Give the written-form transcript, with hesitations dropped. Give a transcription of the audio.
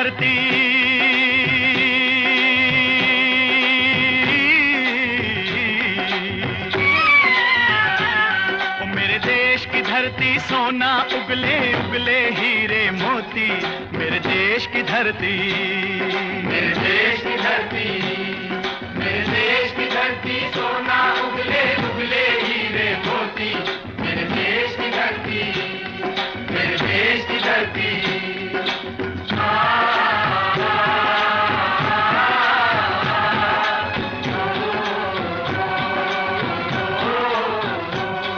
धरती, ओ मेरे देश की धरती सोना उगले उगले हीरे मोती, मेरे देश की धरती, मेरे देश की धरती, मेरे देश की धरती सोना उगले उगले हीरे मोती, मेरे देश की धरती, मेरे देश की धरती।